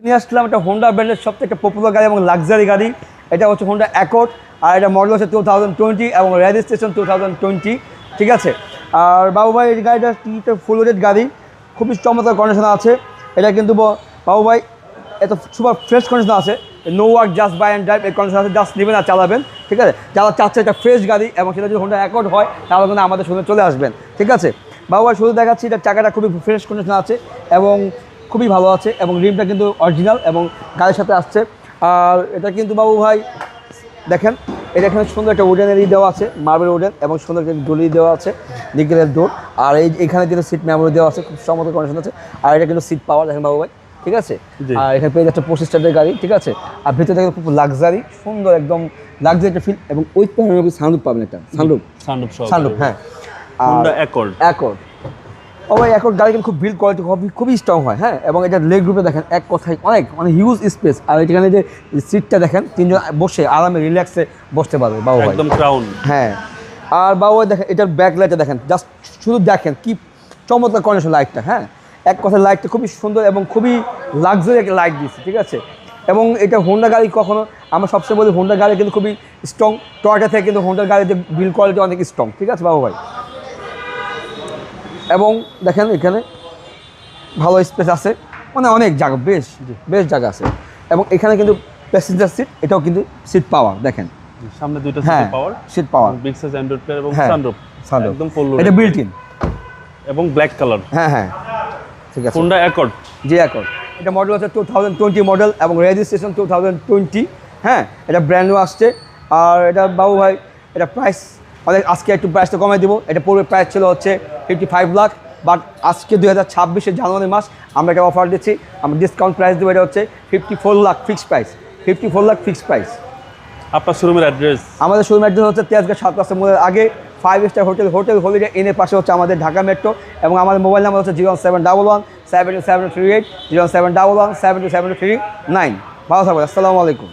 নিয়ে আসলাম একটা হোন্ডা ব্র্যান্ডের সবথেকে একটা পপুলার গাড়ি এবং লাক্সারি গাড়ি। এটা হচ্ছে হোন্ডা অ্যাকর্ড, আর এটা মডেল হচ্ছে 2020 এবং রেজিস্ট্রেশন 2020। ঠিক আছে। আর বাবু ভাই এই গাড়িটা ফুল লোডেড গাড়ি, খুবই চমৎকার কন্ডিশন আছে। এটা কিন্তু বাবু ভাই এত সুপার ফ্রেশ কন্ডিশন আছে, no work just buy and drive এই কন্ডিশন আছে, জাস্ট নেবেন আর চালাবেন। ঠিক আছে, যারা চাচ্ছে একটা ফ্রেশ গাড়ি এবং সেটা যদি হোন্ডা অ্যাকর্ড হয় তাহলে কিন্তু আমাদের শুনে চলে আসবেন। ঠিক আছে বাবু ভাই, শুধু দেখাচ্ছি এটা চাকাটা খুবই ফ্রেশ কন্ডিশন আছে এবং খুবই ভালো আছে এবং রিমটা কিন্তু অরিজিনাল এবং গাড়ির সাথে আসছে। আর এটা কিন্তু বাবু ভাই দেখেন, এটা এখানে সুন্দর একটা উডেনের দেওয়া আছে, মার্বেল উডেন এবং সুন্দর একটা ডলি দেওয়া আছে, নিকেলের ডোর। আর এখানে কিন্তু সিট মেমোরি দেওয়া আছে, খুব চমৎকার কন্ডিশন আছে। আর এটা কিন্তু সিট পাওয়ার দেখেন বাবু ভাই। ঠিক আছে, আর এখানে পেয়ে যাচ্ছে 25 স্টারের গাড়ি। ঠিক আছে, আর ভিতরে দেখেন খুব লাক্সারি, সুন্দর একদম লাক্সারি একটা ফিল এবং ওই সানরুফ পাবেন, একটা সানরুফ হ্যাঁ। আর অ্যাকর্ড ও ভাই, অ্যাকর্ড গাড়ি কিন্তু খুব বিল্ড কোয়ালিটি খুবই স্ট্রং হয় হ্যাঁ। এবং এটা লেগ গ্রুপে দেখেন এক কথায় অনেক হিউজ স্পেস। আর এখানে যে সিটটা দেখেন, তিনজন বসে আরামে রিল্যাক্সে বসতে পারবে বাবু ভাই, একদম ক্রাউন হ্যাঁ। আর বাবু ভাই দেখেন এটার ব্যাক লাইটটা দেখেন, জাস্ট শুধু দেখেন কি চমৎকার কন্ডিশন লাইটটা হ্যাঁ। এক কথায় লাইটটা খুবই সুন্দর এবং খুবই লাক্সারি একটা লাইট দিচ্ছে। ঠিক আছে, এবং এটা হোন্ডা গাড়ি কখনো আমরা সবসময় বলি হোন্ডা গাড়ি কিন্তু খুবই স্ট্রং, টয়োটা থেকে কিন্তু হোন্ডার গাড়িতে বিল্ড কোয়ালিটি অনেক স্ট্রং। ঠিক আছে বাবু ভাই, এবং দেখেন এখানে ভালো স্পেস আছে, মানে অনেক জায়গা, বেশ জায়গা আছে। এবং এখানে কিন্তু প্যাসেঞ্জার সিট, এটাও কিন্তু সিট পাওয়ার দেখেন, সামনে দুইটা seat power, seat power, big size Android player এবং সানরুফ একদম ফুল লোড, এটা বিল্ট ইন এবং ব্ল্যাক কালার। হ্যাঁ ঠিক আছে, হোন্ডা অ্যাকর্ড, জি অ্যাকর্ড। এটা মডেল হচ্ছে 2020 মডেল এবং রেজিস্ট্রেশন 2020 হ্যাঁ। এটা ব্র্যান্ড নিউ আসছে। আর এটা বাবু ভাই এটা প্রাইস অনেক, আজকে একটু প্রাইসটা কমাই দেবো। এটা পূর্বে প্রাইস ছিল হচ্ছে 55 লাখ, বাট আজকে 2026 জানুয়ারি মাস আমরা এটা অফার দিচ্ছি, আমরা ডিসকাউন্ট প্রাইস দেবো। এটা হচ্ছে 54 lakh fixed price, 54 lakh fixed price. আপনার শোরুমের অ্যাড্রেস? আমাদের শোরুমের অ্যাড্রেস হচ্ছে তেজগাঁ 7 রাস্তা মোড়ের আগে 5 স্টার হোটেল হলিডে ইনের পাশে হচ্ছে আমাদের ঢাকা মেট্রো। এবং আমাদের মোবাইল নাম্বার হচ্ছে 07111 72738, 07111 72739। ভালো থাকবেন, আসসালামু আলাইকুম।